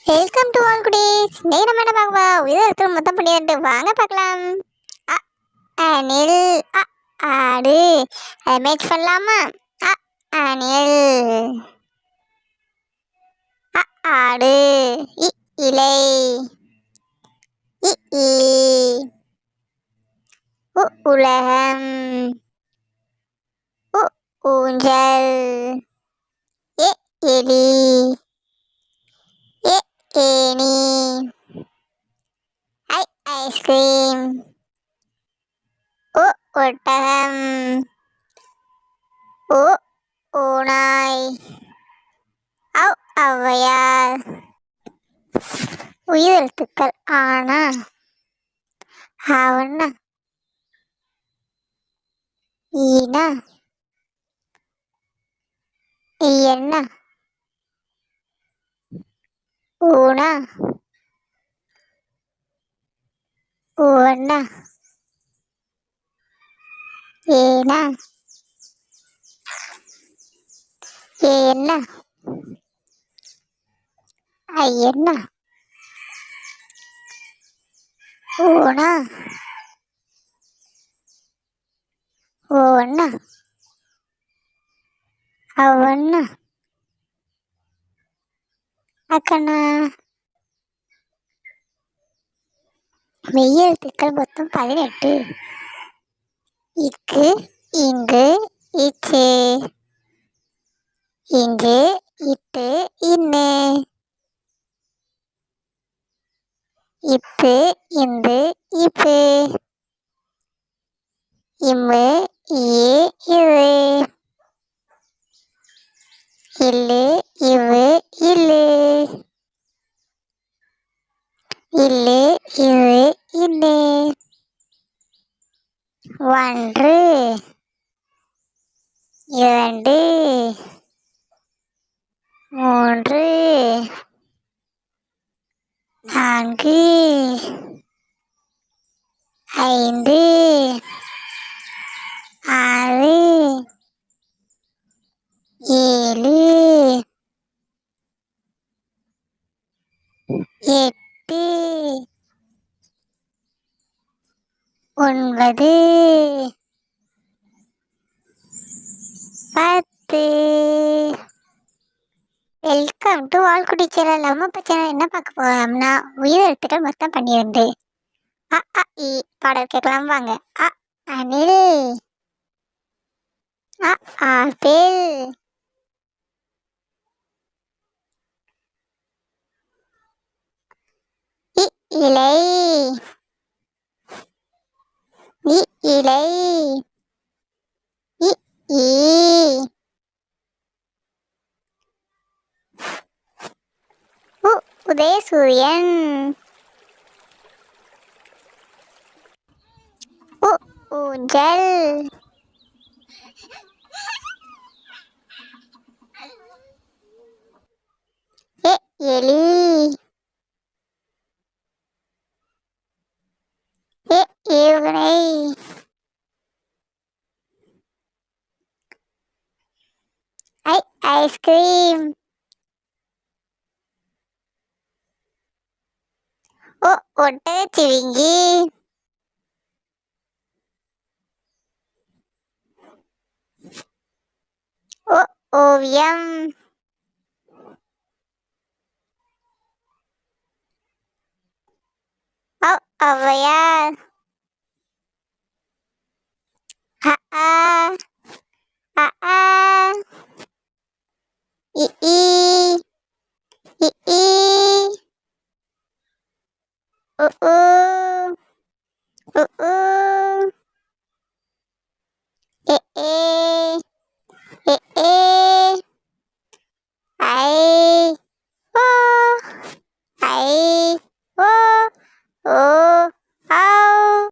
Welcome to all goodies. இன்னைக்கு நம்ம என்ன பார்க்க உயிரிழத்து மொத்தம் பண்ணிட்டு வாங்க பார்க்கலாம். அ அணில் அ ஆடு. அதை மேட்ச் பண்ணலாமா? அ அணில் அ ஆடு. இலை இ உலகம் ஊஞ்சல் எலி ஏணி ஐஸ்கிரீம் ஒட்டகம் ஓநாய் ஔவையார். உயிரெழுத்துக்கள் ஆனா அவனா ஈனா என்ன ஊனா ஊனா ஏனா என்ன ஐயன்னா ஊனா ஓன்னா அவன்னா அக்கண்ணா. மெய்யெழுத்துக்கள் மொத்தம் 18. இக்கு இங்கு இச்சு இங்கு இட்டு இன்னு இப்பு இந்து இப்பு இம்மு இரு இல்லு இவ்வு இல்லு இல்லு இரு இன்னு ஒன்று இரண்டு மூன்று நான்கு ஐந்து ஆறு ஏழு எட்டு ஒன்பது 10. வெல்கம் டு ஆல்குடி சேனல். நம்ம இப்போ சேனல் என்ன பார்க்க போகிறோம்னா உயிரெழுத்துக்கள் மொத்தம் 12. இ பாடல் கேட்கலாம் வாங்க. அணில் ஆப்பிள் இலை இலை ஈ உதயசூரியன் ஊஞ்சல் எலி ஏவுகணை ஐஸ்கிரீம் ஒட்டகச்சிவிங்கி ஓவியம் ஔவையார் அ இ உ ஏ ஐ ஓ ஐ ஓ ஓ ஔ